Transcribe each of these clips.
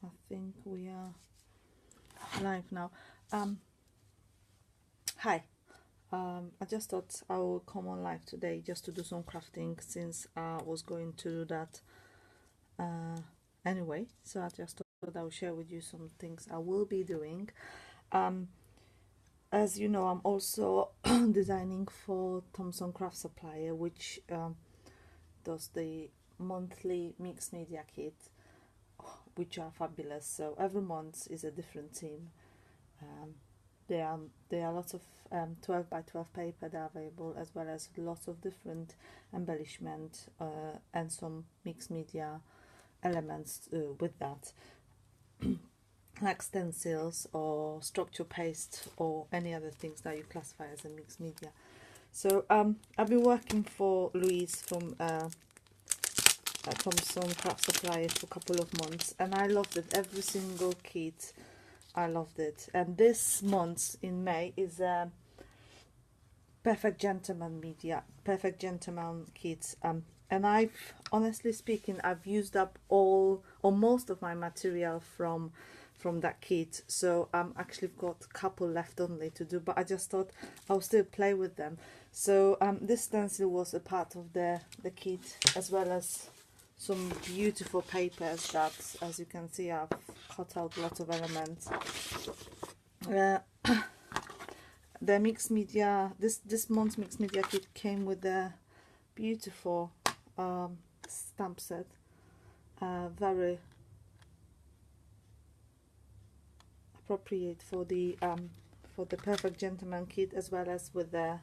I think we are live now. Hi. I just thought I would come on live today just to do some crafting since I was going to do that anyway. So I just thought I would share with you some things I will be doing. As you know, I'm also designing for Thompson Craft Supplier, which does the monthly mixed media kit, which are fabulous. So every month is a different theme. There are lots of 12 by 12 paper that are available, as well as lots of different embellishment and some mixed media elements with that, like stencils or structure paste or any other things that you classify as a mixed media. So I've been working for Louise from some craft suppliers for a couple of months, and I loved it. Every single kit, I loved it. And this month in May is a Perfect Gentleman kit. And I've, honestly speaking, I've used up all or most of my material from that kit. So actually got a couple left only to do, but I just thought I'll still play with them. So this stencil was a part of the kit, as well as some beautiful papers that, as you can see, I've cut out lots of elements. The mixed media, this month's mixed media kit came with a beautiful stamp set, very appropriate for the Perfect Gentleman kit, as well as with the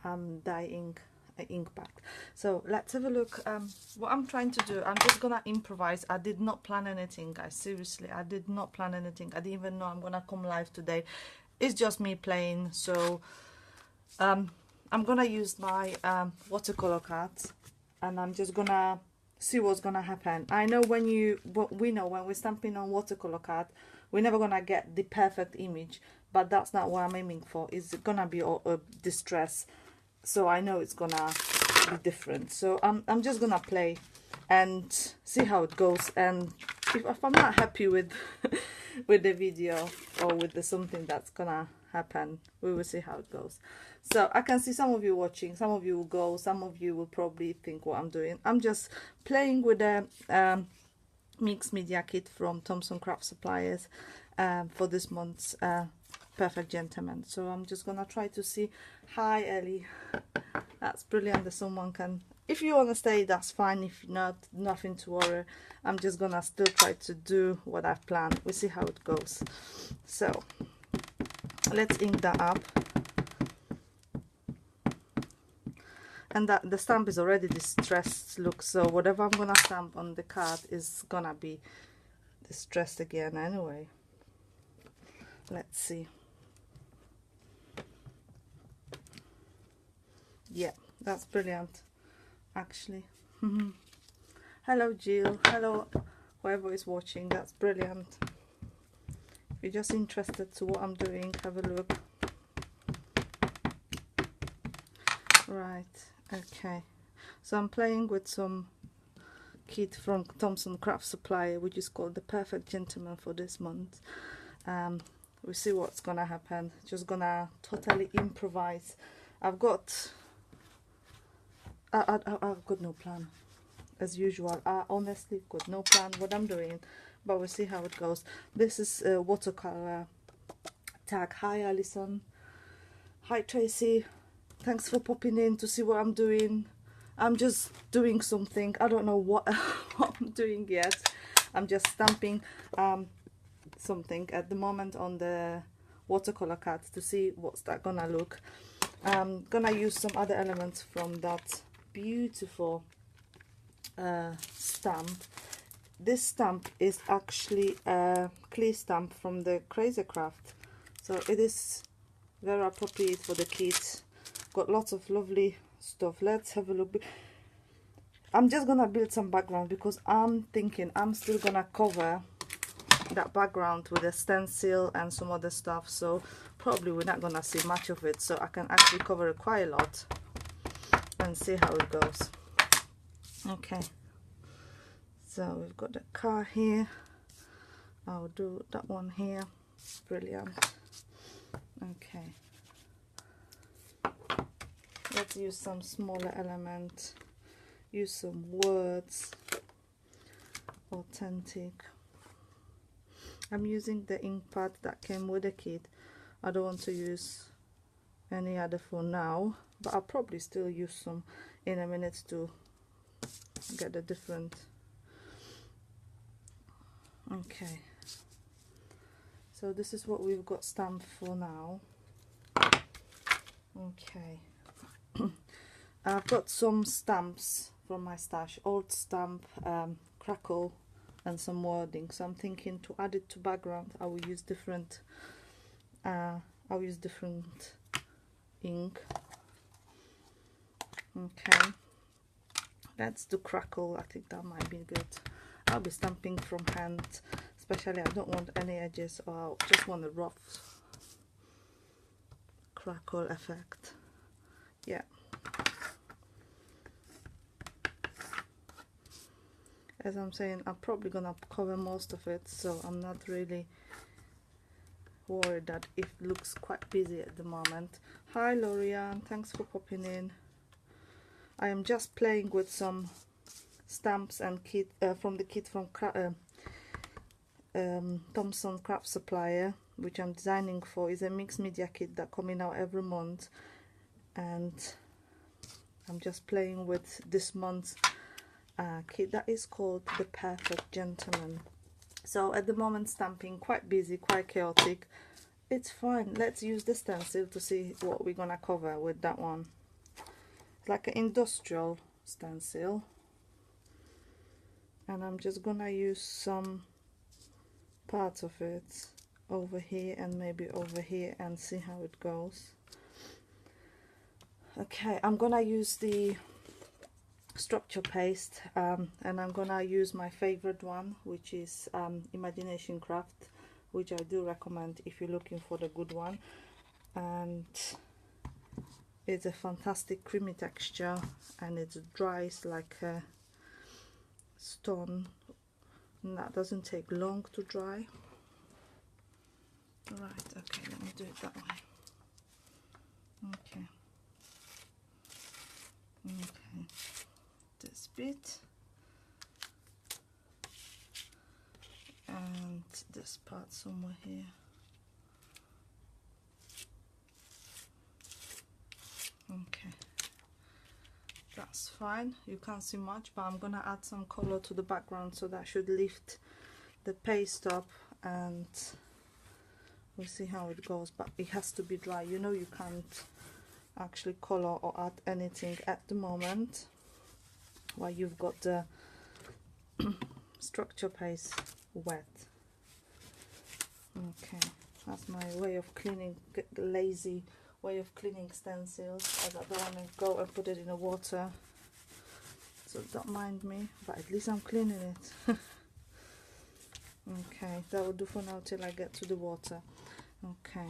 dye ink pack. So let's have a look. What I'm trying to do, I'm just gonna improvise. I did not plan anything, guys. Seriously, I did not plan anything. I didn't even know I'm gonna come live today. It's just me playing. So I'm gonna use my watercolor cards, and I'm just gonna see what's gonna happen. I know we know when we're stamping on watercolor card, we're never gonna get the perfect image, but that's not what I'm aiming for. It's gonna be a distress. So I know it's gonna be different. So I'm just gonna play and see how it goes. And if I'm not happy with with the video or with the something that's gonna happen, we will see how it goes. So I can see some of you watching, some of you will go, some of you will probably think what I'm doing. I'm just playing with the mixed media kit from Thompson Craft Suppliers for this month's Perfect Gentleman. So I'm just gonna try to see. Hi Ellie, that's brilliant that someone can, if you want to stay, that's fine. If not, nothing to worry. I'm just gonna still try to do what I've planned. We'll see how it goes. So let's ink that up. And that the stamp is already distressed look, so whatever I'm gonna stamp on the card is gonna be distressed again anyway. Let's see. Yeah, that's brilliant actually. Hello Jill, hello whoever is watching, that's brilliant. If you're just interested to what I'm doing, have a look. Right, okay, so I'm playing with some kit from Thompson Craft Supplier, which is called the Perfect Gentleman for this month. We'll see what's gonna happen. Just gonna totally improvise. I've got no plan, as usual. I honestly got no plan what I'm doing, but we'll see how it goes. This is a watercolor tag. Hi Alison, hi Tracy, thanks for popping in to see what I'm doing. I'm just doing something. I don't know what, what I'm doing yet. I'm just stamping something at the moment on the watercolor cards to see what's that gonna look. I'm gonna use some other elements from that beautiful stamp. This stamp is actually a clay stamp from the Crazy Craft, so it is very appropriate for the kit. Got lots of lovely stuff. Let's have a look. I'm just gonna build some background because I'm thinking I'm still gonna cover that background with a stencil and some other stuff, so probably we're not gonna see much of it, so I can actually cover it quite a lot and see how it goes. Okay, so we've got the car here. I'll do that one here. Brilliant. Okay, let's use some smaller element, use some words. Authentic. I'm using the ink pad that came with the kit. I don't want to use any other for now, but I'll probably still use some in a minute to get a different. Okay, so this is what we've got stamped for now. Okay. I've got some stamps from my stash, old stamp, crackle, and some wording. So I'm thinking to add it to background, I will use different. I'll use different ink. Okay, let's do crackle. I think that might be good. I'll be stamping from hand, especially I don't want any edges, or I just want a rough crackle effect. Yeah. As I'm saying, I'm probably gonna cover most of it, so I'm not really worried that it looks quite busy at the moment. Hi Lorian, thanks for popping in. I am just playing with some stamps and kit from the kit from Thompson Craft Supplier, which I'm designing for. Is a mixed media kit that coming out every month, and I'm just playing with this month's kit that is called The Perfect Gentleman. So at the moment stamping, quite busy, quite chaotic. It's fine. Let's use the stencil to see what we're gonna cover with that one. It's like an industrial stencil, and I'm just gonna use some parts of it over here and maybe over here and see how it goes. Okay, I'm gonna use the structure paste, and I'm gonna use my favorite one, which is Imagination Craft, which I do recommend if you're looking for the good one, and it's a fantastic creamy texture and it dries like a stone, and that doesn't take long to dry. Right, okay, let me do it that way. Okay, this bit and this part somewhere here. Okay, that's fine. You can't see much, but I'm gonna add some color to the background, so that should lift the paste up, and we'll see how it goes. But it has to be dry. You know, you can't actually color or add anything at the moment while you've got the structure paste wet. Okay, that's my way of cleaning, lazy way of cleaning stencils, as I don't want to go and put it in the water, so don't mind me, but at least I'm cleaning it. Okay, that will do for now till I get to the water. Okay,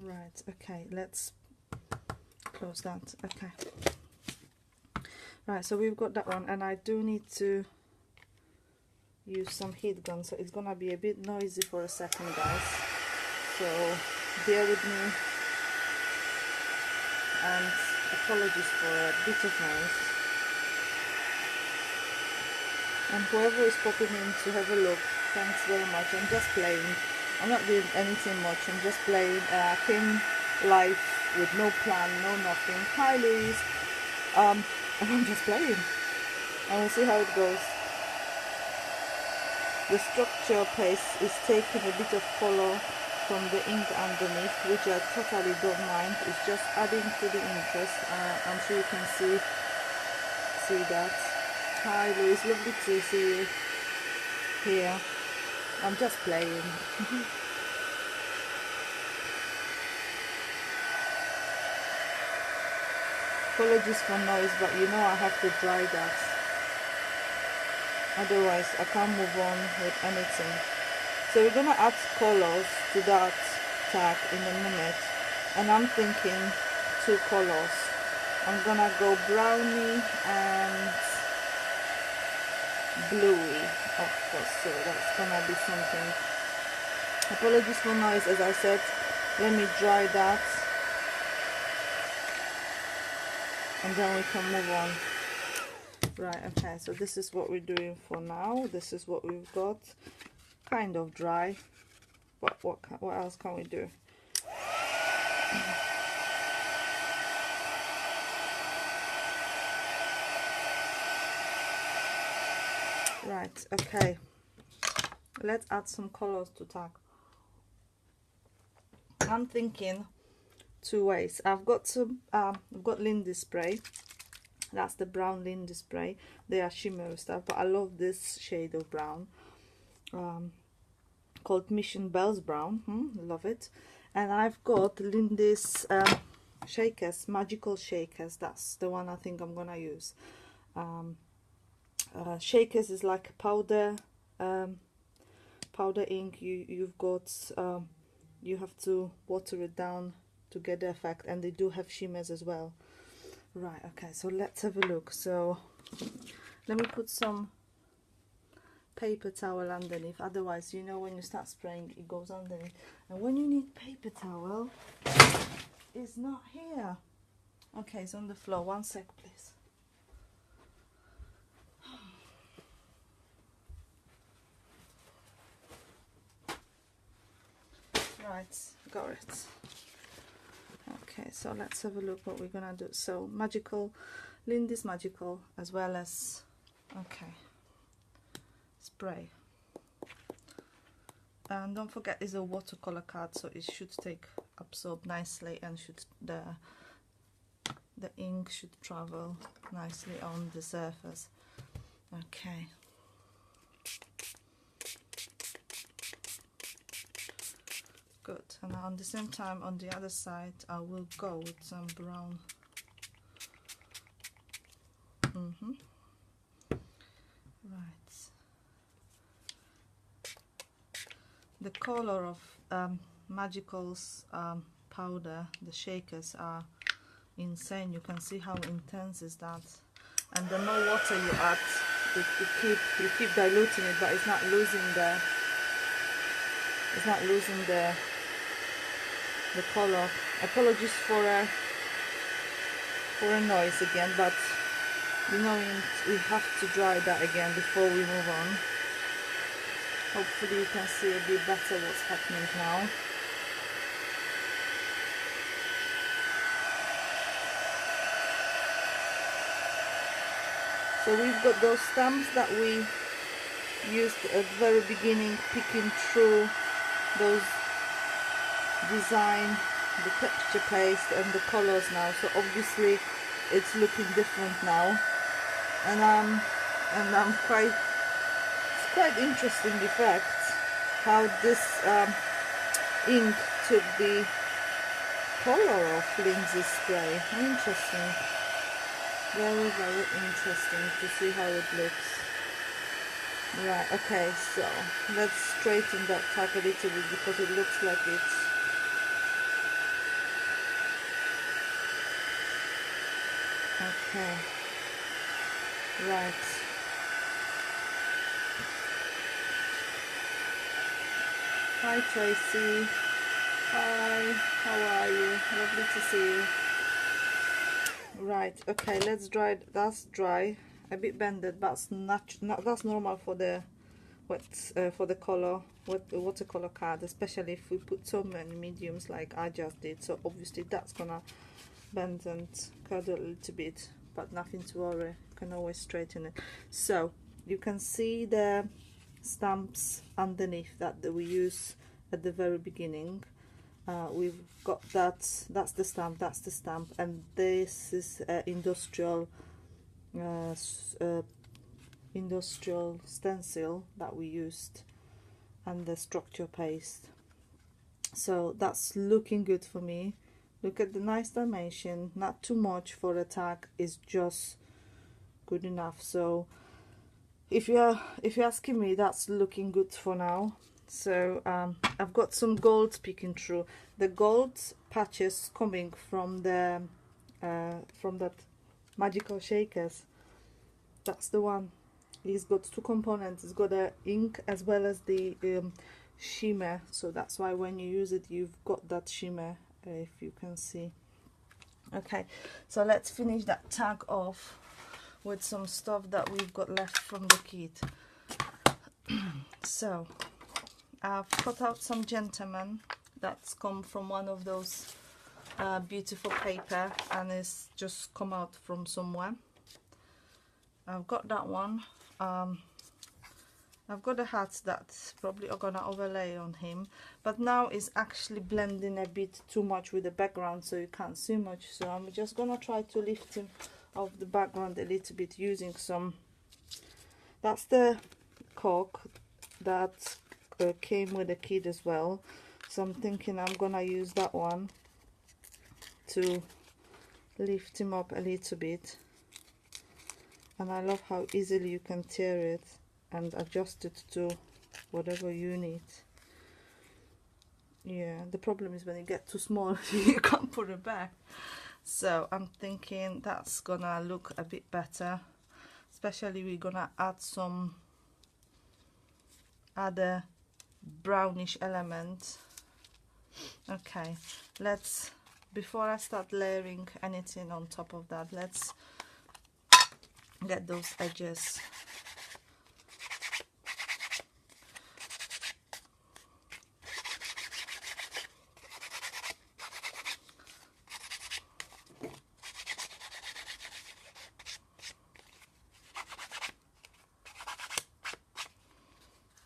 right, okay, let's close that. Okay, right, so we've got that one, and I do need to use some heat gun, so it's gonna be a bit noisy for a second, guys, so bear with me, and apologies for a bit of noise. And whoever is popping in to have a look, thanks very much. I'm just playing, I'm not doing anything much, I'm just playing. I came live with no plan, no nothing. Hi Louise. And I'm just playing, and we'll see how it goes. The structure paste is taking a bit of color from the ink underneath, which I totally don't mind. It's just adding to the interest. I'm sure you can see that. Hi Louise, lovely to see you here. I'm just playing. Apologies for noise, but you know I have to dry that. Otherwise I can't move on with anything. So we're gonna add colors to that tag in a minute, and I'm thinking 2 colors. I'm gonna go brownie and bluey, of course, so that's gonna be something. Apologies for noise, as I said. Let me dry that and then we can move on. Right, okay, so this is what we're doing for now. This is what we've got, kind of dry. What else can we do? Right, okay, let's add some colors to tag. I'm thinking two ways. I've got some I've got Lindy spray. That's the brown Lindy spray. They are shimmery stuff, but I love this shade of brown, called Mission Bells Brown. Love it. And I've got Lindy's shakers, magical shakers. That's the one I think I'm gonna use. Shakers is like powder powder ink. You've got you have to water it down to get the effect, and they do have shimmers as well. Right, okay, so let's have a look. So let me put some paper towel underneath, otherwise, you know, when you start spraying it goes underneath, and when you need paper towel, it's not here. Okay, it's on the floor. One sec, please. Right, got it. Okay, so let's have a look what we're gonna do. So magical, Lindy's magical, as well as, okay, spray. And don't forget, it's a watercolor card, so it should absorb nicely, and the ink should travel nicely on the surface. Okay. Good. And on the same time, on the other side, I will go with some brown. Right. The color of Magical's powder, the shakers, are insane. You can see how intense is that. And the more water you add, you keep diluting it, but it's not losing the color. Apologies for a noise again, but you know, we have to dry that again before we move on. Hopefully you can see a bit better what's happening now. So we've got those stamps that we used at the very beginning, picking through those design, the texture paste and the colors now. So obviously it's looking different now, and it's quite interesting effect how this ink took the color of Lindsay's spray. Interesting, very interesting to see how it looks. Right, okay, so let's straighten that tag a little bit, because it looks like it's okay. Right. Hi Tracy. Hi, how are you? Lovely to see you. Right, okay, let's dry it. That's dry, a bit bended, but that's normal for the for the color, the watercolor card, especially if we put so many mediums like I just did. So obviously that's gonna bend and cut a little bit, but nothing to worry, you can always straighten it. So you can see the stamps underneath that we use at the very beginning. We've got that's the stamp, and this is industrial stencil that we used, and the structure paste. So that's looking good for me. Look at the nice dimension, not too much for a tag, is just good enough. So if you're asking me, that's looking good for now. So I've got some gold peeking through. The gold patches coming from the from that magical shakers. That's the one. It's got two components. It's got the ink as well as the shimmer, so that's why when you use it you've got that shimmer, if you can see. Okay, so let's finish that tag off with some stuff that we've got left from the kit. So I've cut out some gentleman that's come from one of those beautiful paper, and it's just come out from somewhere. I've got that one. I've got a hat that's probably gonna overlay on him, but now it's actually blending a bit too much with the background, so you can't see much. So I'm just gonna try to lift him off the background a little bit using some. That's the cork that came with the kit as well. So I'm thinking I'm gonna use that one to lift him up a little bit. And I love how easily you can tear it and adjust it to whatever you need. Yeah, the problem is when you get too small you can't put it back. So I'm thinking that's gonna look a bit better, especially we're gonna add some other brownish element. Okay, let's, before I start layering anything on top of that, let's get those edges.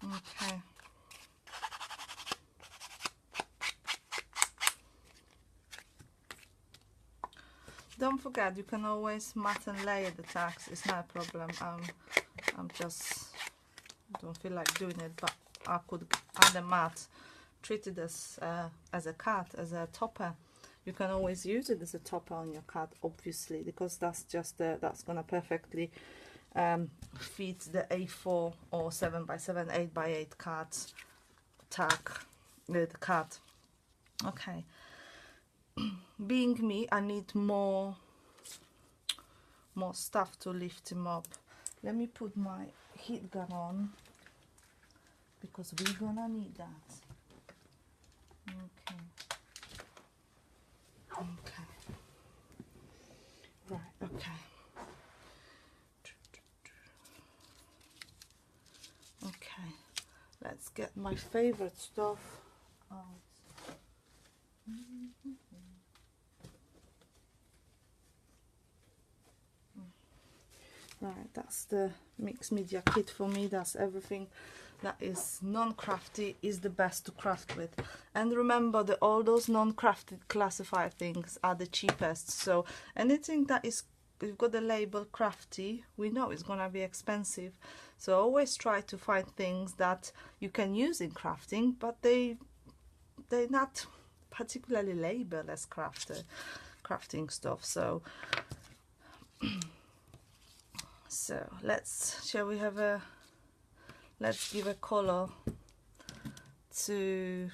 Okay. Don't forget, you can always mat and layer the tags. It's not a problem. I'm just don't feel like doing it, but I could add a mat, treat it as a cat, as a topper. You can always use it as a topper on your card, obviously, because that's just that's gonna perfectly fit the A4 or 7x7, 8x8 cards tag, the card. Okay. Being me, I need more stuff to lift him up. Let me put my heat gun on because we're gonna need that. Okay. Okay. Right, okay. Okay. Let's get my favorite stuff out. Right, that's the mixed media kit for me. That's everything that is non-crafty is the best to craft with. And remember that all those non-crafted classified things are the cheapest. So anything that is, you've got the label crafty, we know it's gonna be expensive. So always try to find things that you can use in crafting, but they're not particularly labeled as crafting stuff. So so shall we have a, let's give a color to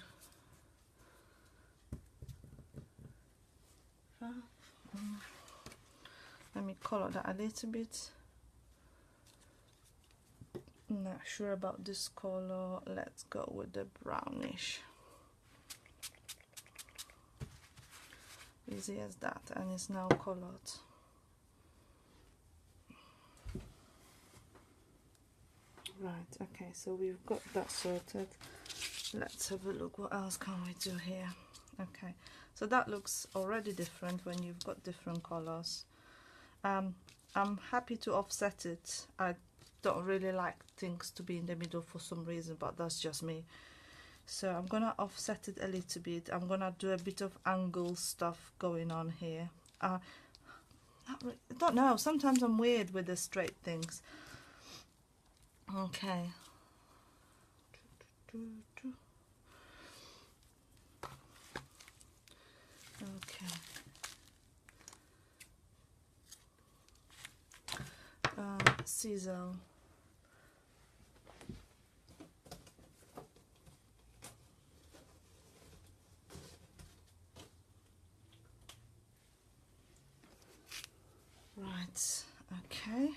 let me color that a little bit. Not sure about this color. Let's go with the brownish. Easy as that, and it's now colored. Right, okay, so we've got that sorted. Let's have a look, what else can we do here? Okay, so that looks already different when you've got different colors. I'm happy to offset it. I don't really like things to be in the middle for some reason, but that's just me. So I'm gonna offset it a little bit. I'm gonna do a bit of angle stuff going on here. I don't know, sometimes I'm weird with the straight things. Okay. Okay. Sizzle. Right. Okay.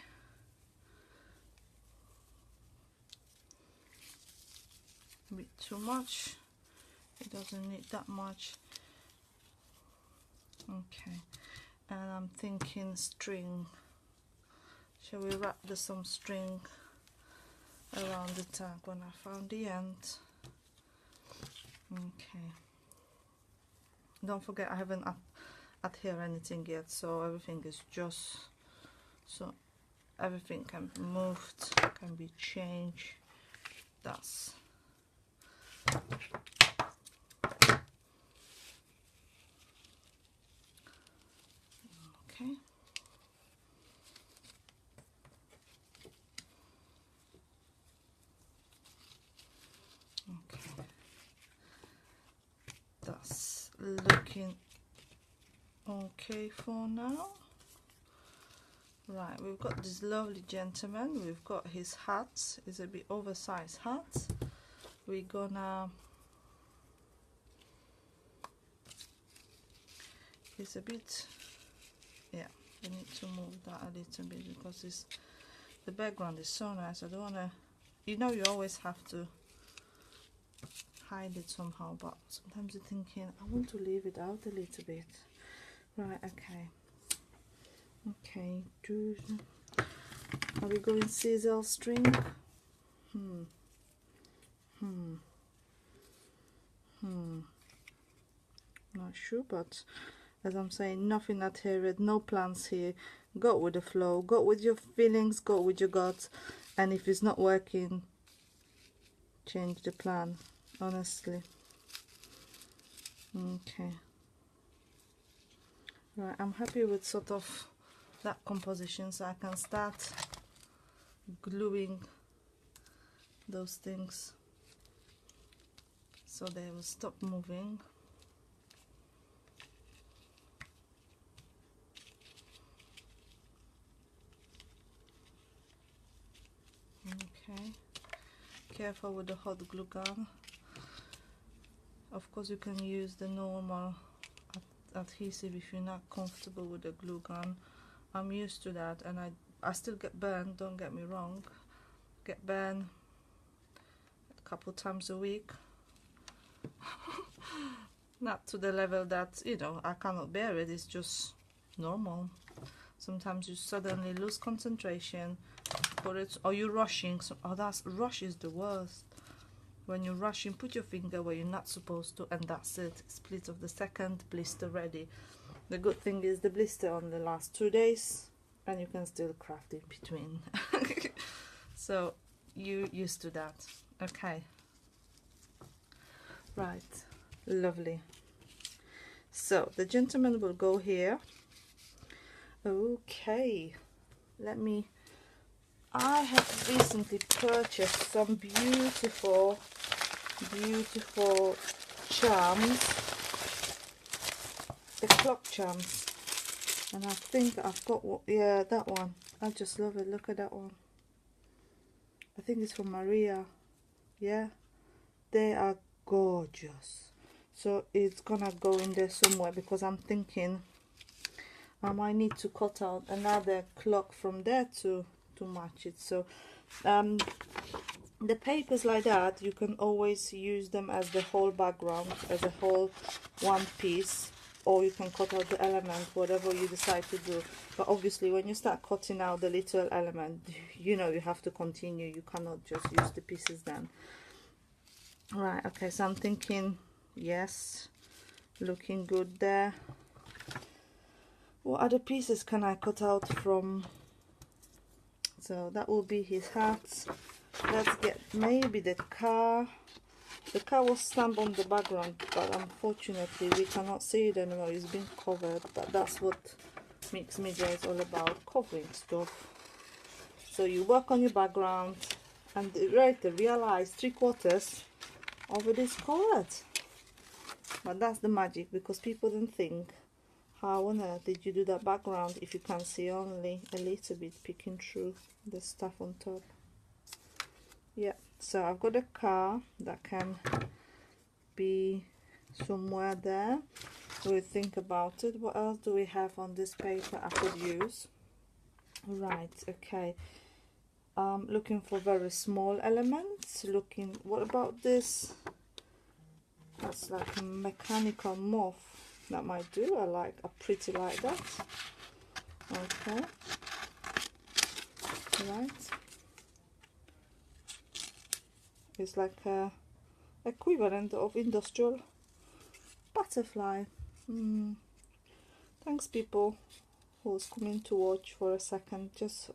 a bit too much. It doesn't need that much. Okay, and I'm thinking string. Shall we wrap some string around the tag when I found the end? Okay, don't forget I haven't adhere anything yet, so everything is just so everything can be moved, can be changed. That's okay. Okay, that's looking okay for now. Right, we've got this lovely gentleman. We've got his hat. It's a bit oversized hat. We're gonna, it's a bit, yeah, I need to move that a little bit because it's, the background is so nice. I don't want to, you know, you always have to hide it somehow, but sometimes you're thinking I want to leave it out a little bit. Right, okay. Okay, are we going scissor string? Not sure, but as I'm saying, nothing adhered, no plans here. Go with the flow, go with your feelings, go with your gut, and if it's not working, change the plan, honestly. Okay. Right, I'm happy with sort of that composition, so I can start gluing those things so they will stop moving. Okay, careful with the hot glue gun. Of course you can use the normal adhesive if you're not comfortable with the glue gun. I'm used to that, and I still get burned, don't get me wrong, get burned a couple times a week. Not to the level that, you know, I cannot bear it, it's just normal. Sometimes you suddenly lose concentration for it, or you're rushing. So, oh, that's rush is the worst. When you're rushing, put your finger where you're not supposed to, and that's it. Split of the second, blister ready. The good thing is the blister on the last 2 days, and you can still craft in between. So you used to that. Okay. Right. Lovely. So the gentleman will go here. Okay. I have recently purchased some beautiful charms, the clock charms, and I think I've got what, yeah, that one. I just love it. Look at that one. I think it's from Maria. Yeah, they are gorgeous. So it's gonna go in there somewhere, because I'm thinking I might need to cut out another clock from there to match it. So the papers like that, you can always use them as the whole background, as a whole one piece, or you can cut out the element, whatever you decide to do. But obviously when you start cutting out the little element, you know, you have to continue, you cannot just use the pieces then. Right, okay, so I'm thinking, yes, looking good there. What other pieces can I cut out from? So that will be his hats. Let's get maybe the car. The car was stamped on the background, but unfortunately we cannot see it anymore. It's been covered, but that's what mixed media is all about, covering stuff. So you work on your background, and later realize 3/4 of it is covered. But that's the magic, because people don't think, how on earth did you do that background if you can see only a little bit peeking through the stuff on top. Yeah, so I've got a car that can be somewhere there. We'll think about it. What else do we have on this paper I could use? Right, okay. Looking for very small elements. Looking, what about this? That's like a mechanical moth. That might do. I like, I pretty like that. Okay. Right. It's like a equivalent of industrial butterfly. Thanks people who's coming to watch for a second. Just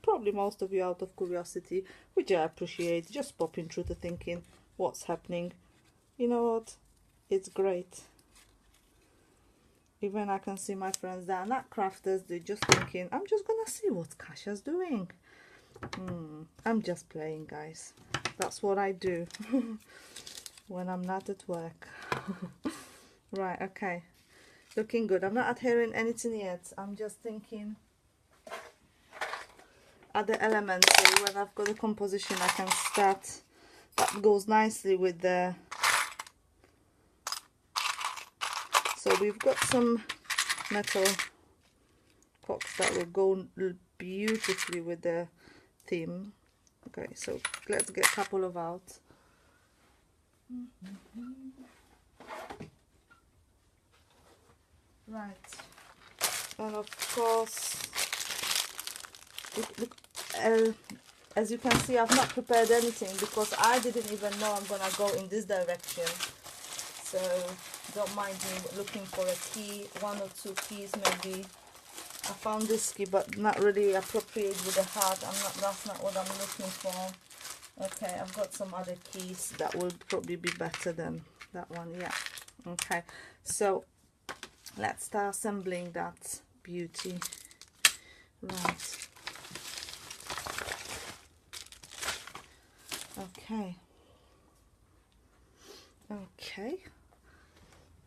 probably most of you out of curiosity, which I appreciate. Just popping through to thinking what's happening. You know what? It's great. Even I can see my friends that are not crafters, they're just thinking, I'm just gonna see what Kasia's doing. I'm just playing, guys. That's what I do when I'm not at work. Right, okay. Looking good. I'm not adhering anything yet. I'm just thinking other elements. So when I've got the composition, I can start. That goes nicely with the... So we've got some metal cocks that will go beautifully with the theme. Okay, so let's get a couple of out. Right, and of course, look, as you can see, I've not prepared anything because I didn't even know I'm gonna go in this direction. So don't mind me looking for a key, 1 or 2 keys maybe. I found this key, but not really appropriate with the heart. That's not what I'm looking for. Okay, I've got some other keys that will probably be better than that one. Yeah. Okay, so let's start assembling that beauty. Right. Okay. Okay.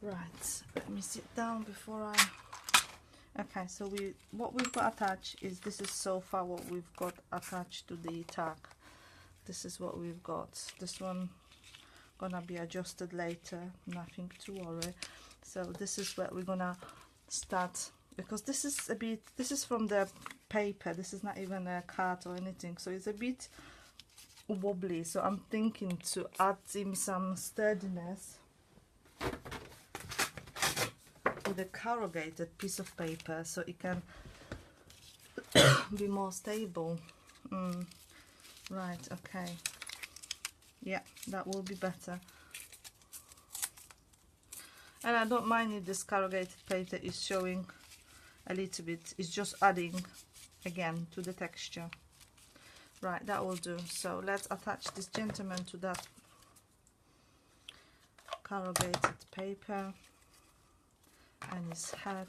Right. Let me sit down before I... Okay, so what we've got attached is, this is so far what we've got attached to the tag. This is what we've got. This one gonna be adjusted later, nothing to worry. So this is where we're gonna start, because this is a bit, this is from the paper, this is not even a card or anything, so it's a bit wobbly. So I'm thinking to add in some sturdiness with a corrugated piece of paper so it can be more stable. Right, okay, yeah, that will be better. And I don't mind if this corrugated paper is showing a little bit, it's just adding again to the texture. Right, that will do. So let's attach this gentleman to that corrugated paper and his head.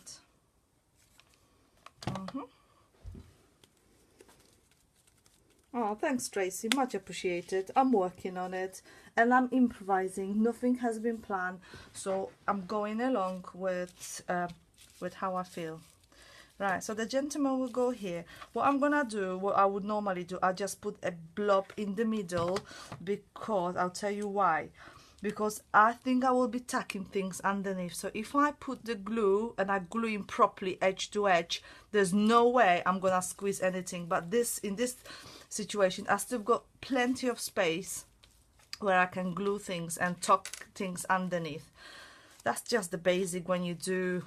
Oh, thanks Tracy, much appreciated. I'm working on it and I'm improvising. Nothing has been planned, so I'm going along with how I feel. Right, so the gentleman will go here. What I'm gonna do, what I would normally do, I just put a blob in the middle, because I'll tell you why. Because I think I will be tacking things underneath. So if I put the glue and I glue in properly edge to edge, there's no way I'm gonna squeeze anything. But this, in this situation, I still got plenty of space where I can glue things and tuck things underneath. That's just the basic when you do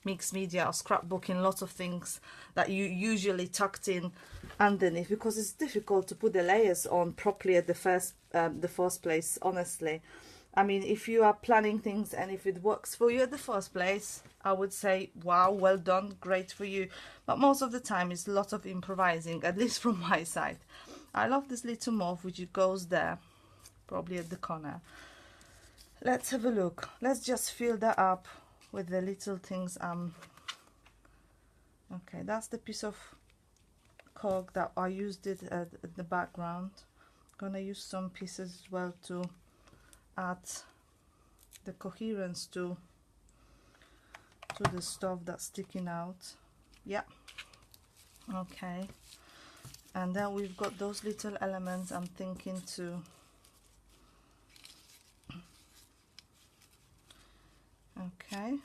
mixed media or scrapbooking, lots of things that you usually tucked in underneath, because it's difficult to put the layers on properly at the first place, honestly. I mean, if you are planning things and if it works for you at the first place, I would say wow, well done, great for you. But most of the time it's a lot of improvising, at least from my side. I love this little moth which goes there, probably at the corner. Let's have a look. Let's just fill that up with the little things. Okay, that's the piece of cork that I used it at the background. I'm gonna use some pieces as well to add the coherence to the stuff that's sticking out. Yeah, okay. And then we've got those little elements I'm thinking to okay.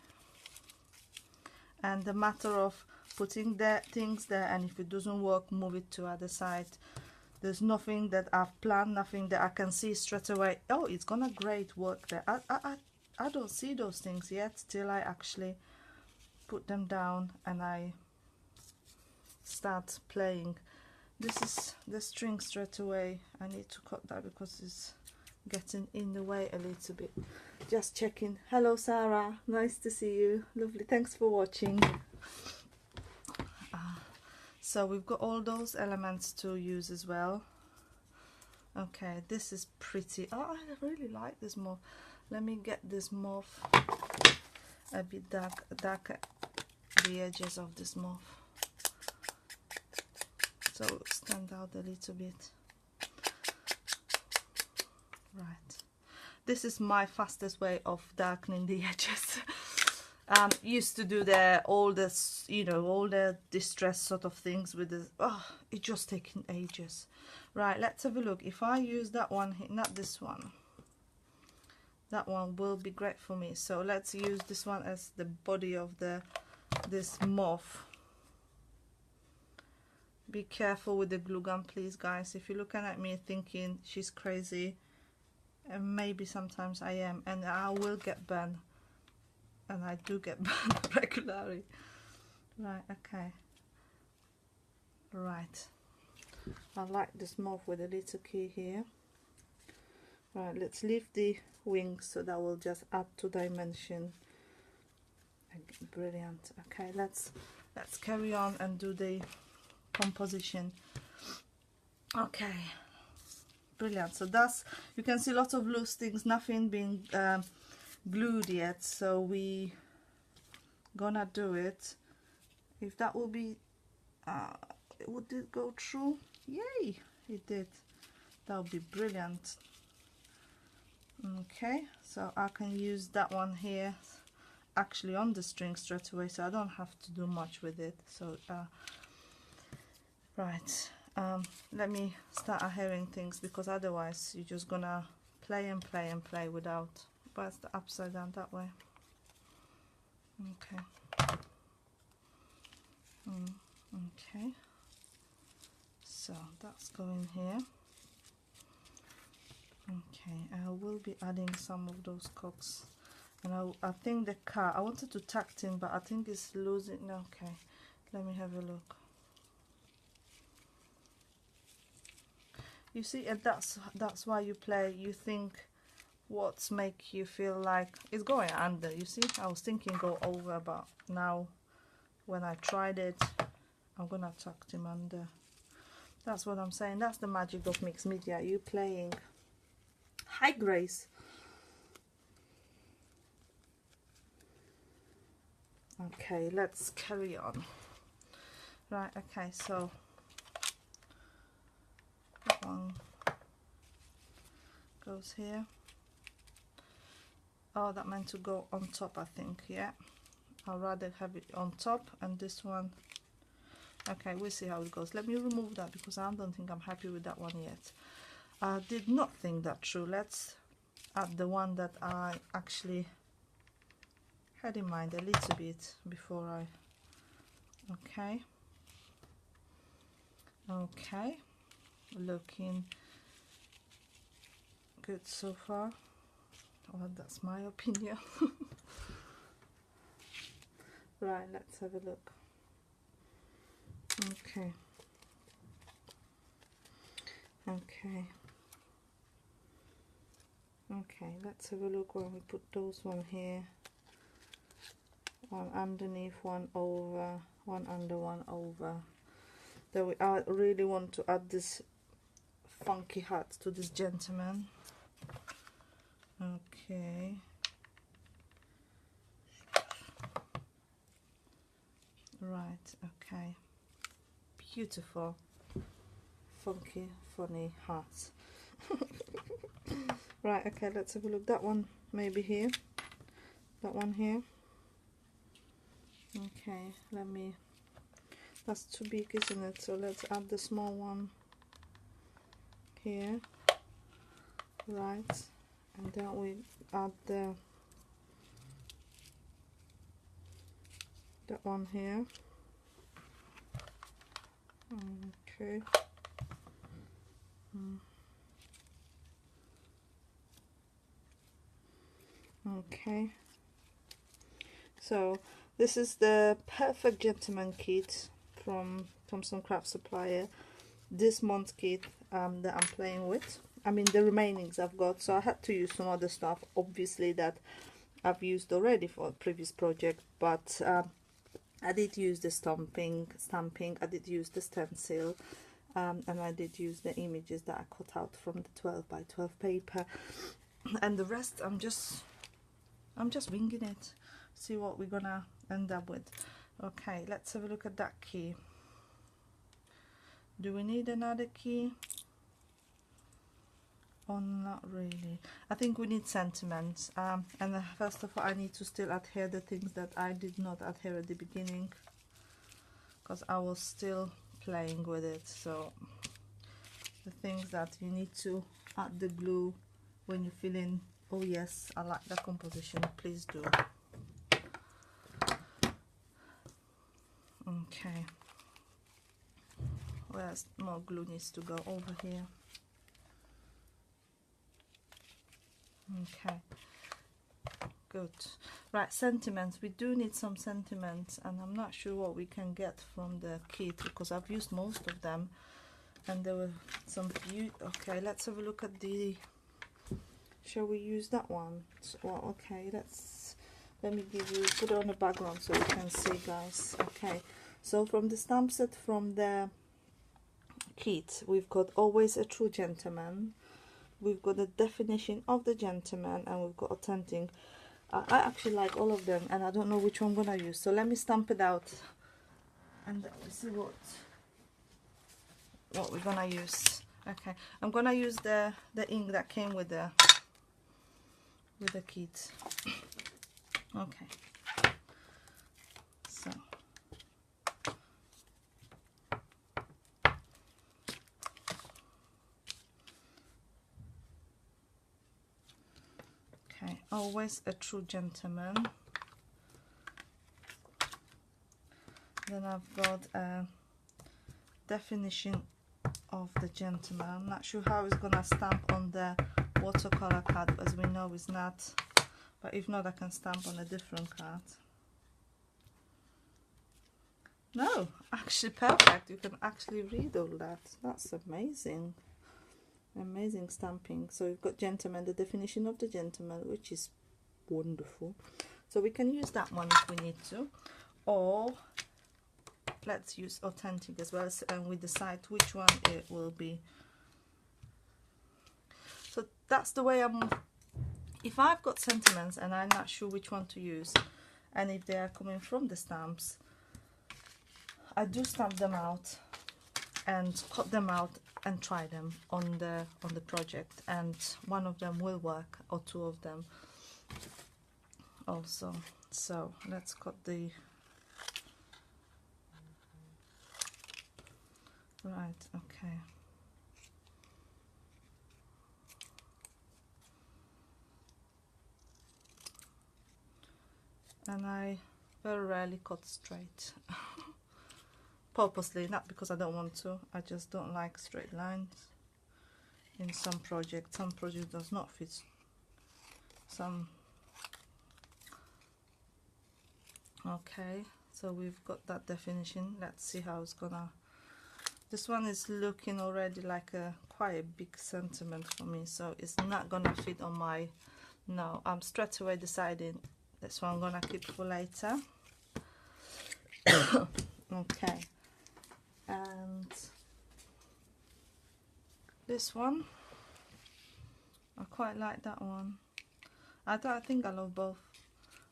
and the matter of putting the things there, and if it doesn't work, move it to other side. There's nothing that I've planned, nothing that I can see straight away, oh, it's gonna great work there. I don't see those things yet till I actually put them down and I start playing. This is the string straight away. I need to cut that because it's getting in the way a little bit. Just checking. Hello Sarah, nice to see you, lovely, thanks for watching. So we've got all those elements to use as well. Okay, this is pretty. Oh, I really like this mauve. Let me get this mauve a bit darker, the edges of this mauve, so it stand out a little bit. Right, this is my fastest way of darkening the edges. Used to do all this, you know, all the distress sort of things with this. Oh, it's just taking ages. Right, let's have a look. If I use that one, not this one, that one will be great for me. So let's use this one as the body of this mauve. Be careful with the glue gun, please, guys. If you're looking at me thinking she's crazy, and maybe sometimes I am, and I will get burned. And I do get burned regularly. Right, okay. Right. I like this mauve with a little key here. Right, let's leave the wings so that will just add to dimension. Brilliant. Okay, let's carry on and do the composition. Okay. Brilliant. So that's, you can see lots of loose things, nothing being glued yet, so we gonna do it. If that will be would it go through? Yay, it did. That would be brilliant. Okay, so I can use that one here actually on the string straight away, so I don't have to do much with it. So right, let me start adhering things, because otherwise you're just gonna play and play and play without. But it's the upside down that way. Okay. Okay. So that's going here. Okay, I will be adding some of those cocks, and I think the car, I wanted to tack in, but I think it's losing. Okay, let me have a look. You see, and that's why you play. You think what's make you feel like it's going under. You see, I was thinking go over, but now when I tried it, I'm gonna tuck him under. That's what I'm saying. That's the magic of mixed media. You playing. Hi Grace. Okay, let's carry on. Right, okay, so that one goes here. Oh, that meant to go on top, I think. Yeah, I'll rather have it on top, and this one, okay, we'll see how it goes. Let me remove that because I don't think I'm happy with that one yet. I did not think that through. Let's add the one that I actually had in mind a little bit before I, okay, looking good so far. Well, that's my opinion. Right, let's have a look. Okay, let's have a look when we put those one here, one underneath, one over, one under, one over. Then I really want to add this funky hat to this gentleman. Okay. Right, okay. Beautiful, funky, funny hat. Right, okay, let's have a look. That one maybe here. That one here. Okay, let me, that's too big, isn't it? So let's add the small one here. Right, and then we add the that one here. Okay. Okay, so this is the Perfect Gentleman kit from Thompson Craft Supplier. This month kit that I'm playing with, I mean the remainings I've got, so I had to use some other stuff obviously that I've used already for a previous project, but I did use the stamping, I did use the stencil, and I did use the images that I cut out from the 12 by 12 paper, and the rest I'm just winging it, see what we're gonna end up with. Okay, let's have a look at that key. Do we need another key? Or not really? I think we need sentiments, and first of all I need to still adhere the things that I did not adhere at the beginning, because I was still playing with it. So the things that you need to add the glue when you fill in, oh yes, I like that composition, please do. Okay, where's more glue needs to go? Over here. Okay, good. Right, sentiments, we do need some sentiments, and I'm not sure what we can get from the kit because I've used most of them and there were some few. Okay, let's have a look at the, shall we use that one? Well, okay, let me give you, put it on the background so you can see, guys. Okay, so from the stamp set from the kit, we've got Always a True Gentleman, we've got the Definition of the Gentleman, and we've got Authentic. I actually like all of them, and I don't know which one I'm gonna use, so let me stamp it out and we see what we're gonna use. Okay, I'm gonna use the ink that came with the kit. Okay, so okay, Always a True Gentleman. Then I've got a Definition of the Gentleman. I'm not sure how it's gonna stamp on the watercolor card, as we know it's not, but if not I can stamp on a different card. No, actually perfect, you can actually read all that. That's amazing, amazing stamping. So we've got Gentleman, the Definition of the Gentleman, which is wonderful, so we can use that one if we need to, or let's use Authentic as well, and we decide which one it will be. So that's the way I'm, if I've got sentiments and I'm not sure which one to use, and if they are coming from the stamps, I do stamp them out and cut them out and try them on the project, and one of them will work, or two of them also. So let's cut the, right, okay. And I very rarely cut straight. Purposely, not because I don't want to, I just don't like straight lines in some projects. Some projects does not fit some. Okay, so we've got that definition. Let's see how it's gonna, this one is looking already like a quite a big sentiment for me, so it's not gonna fit on my, no, I'm straight away deciding this one I'm gonna keep for later. Okay, and this one, I quite like that one. I think I love both.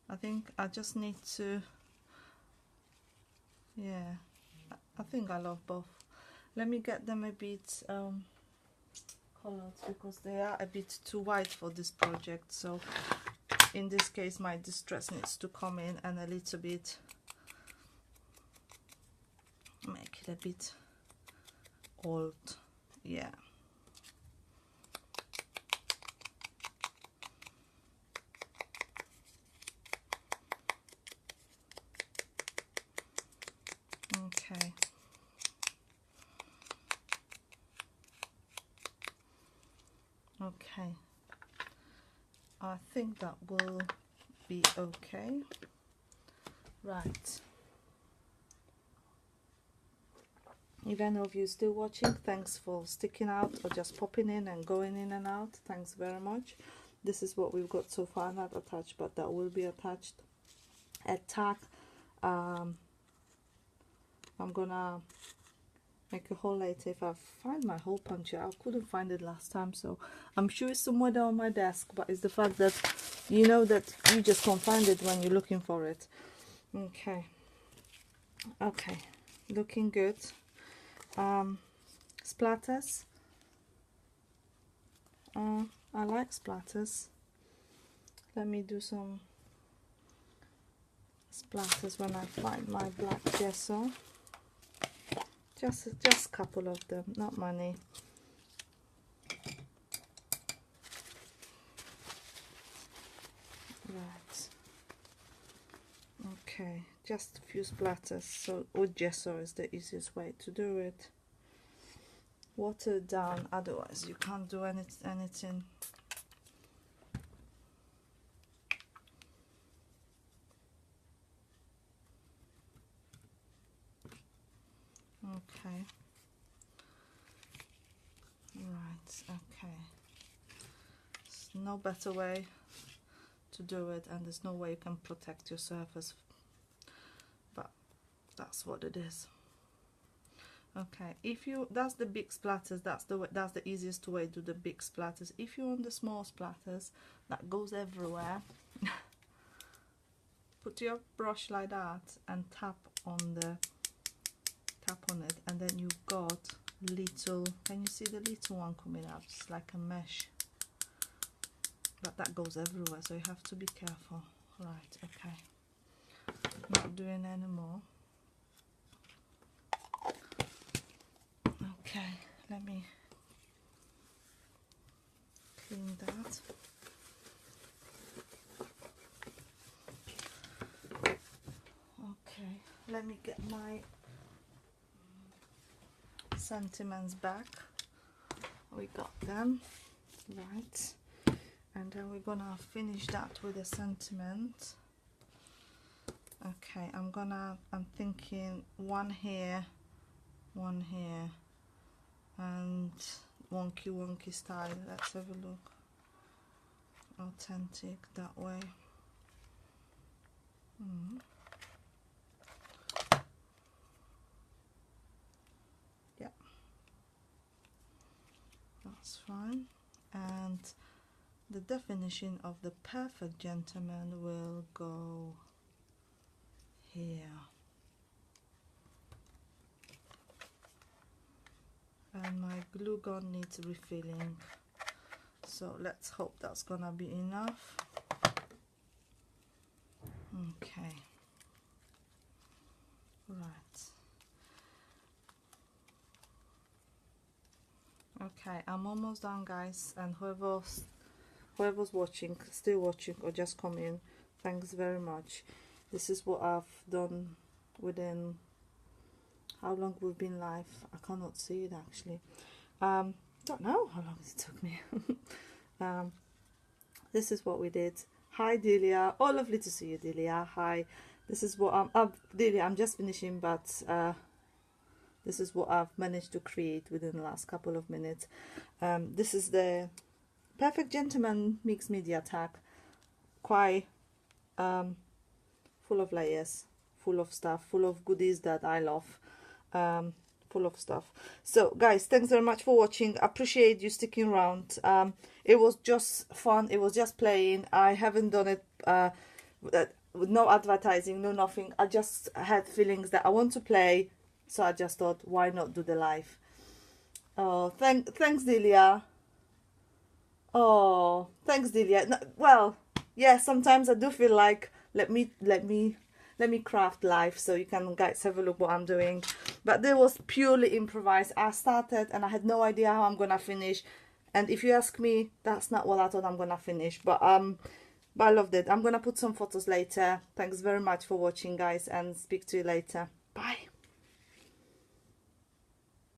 I think I just need to, yeah, I think I love both. Let me get them a bit colored, because they are a bit too white for this project, so in this case my distress needs to come in and a little bit make it a bit old, yeah. Okay. Okay, I think that will be okay. Right. If any of you still watching, thanks for sticking out or just popping in and going in and out. Thanks very much. This is what we've got so far, not attached, but that will be attached. Attack. I'm gonna make a hole later if I find my hole puncher. I couldn't find it last time, so I'm sure it's somewhere down on my desk, but it's the fact that you know that you just can't find it when you're looking for it. Okay, okay, looking good. Splatters. I like splatters. Let me do some splatters when I find my black gesso. Just a couple of them, not many. Right. Okay, just a few splatters. So with gesso is the easiest way to do it. Water it down, otherwise you can't do anything. Okay. Right, okay. There's no better way to do it, and there's no way you can protect your surface, but that's what it is. Okay, if you, that's the big splatters, that's the easiest way to do the big splatters. If you want the small splatters that goes everywhere, put your brush like that and tap on it, and then you've got little, can you see the little one coming up? It's like a mesh, but that goes everywhere, so you have to be careful. Right, okay, not doing any more. Okay, let me clean that. Okay, let me get my sentiments back. We got them, right, and then we're gonna finish that with a sentiment. Okay, I'm thinking one here, and wonky style. Let's have a look. Authentic that way. Yeah, that's fine. And the definition of the perfect gentleman will go here. And my glue gun needs refilling, so let's hope that's gonna be enough. Okay, right. Okay, I'm almost done, guys, and whoever's watching, still watching or just come in, thanks very much. This is what I've done within, how long we've been live, I cannot see it actually. Don't know how long it took me. This is what we did. Hi Delia, oh lovely to see you Delia. Hi, this is what Delia, I'm just finishing, but this is what I've managed to create within the last couple of minutes. This is the Perfect Gentleman Mixed Media tag, quite full of layers, full of stuff, full of goodies that I love, full of stuff. So guys, thanks very much for watching. I appreciate you sticking around. It was just fun, it was just playing. I haven't done it with no advertising, no nothing. I just had feelings that I want to play, so I just thought, why not do the live? Oh, thanks Delia. Oh, thanks Delia. No, well, yeah, sometimes I do feel like let me craft live, so you can guys have a look what I'm doing. But it was purely improvised. I started and I had no idea how I'm gonna finish, and if you ask me, that's not what I thought I'm gonna finish, but I loved it. I'm gonna put some photos later. Thanks very much for watching, guys, and speak to you later. Bye.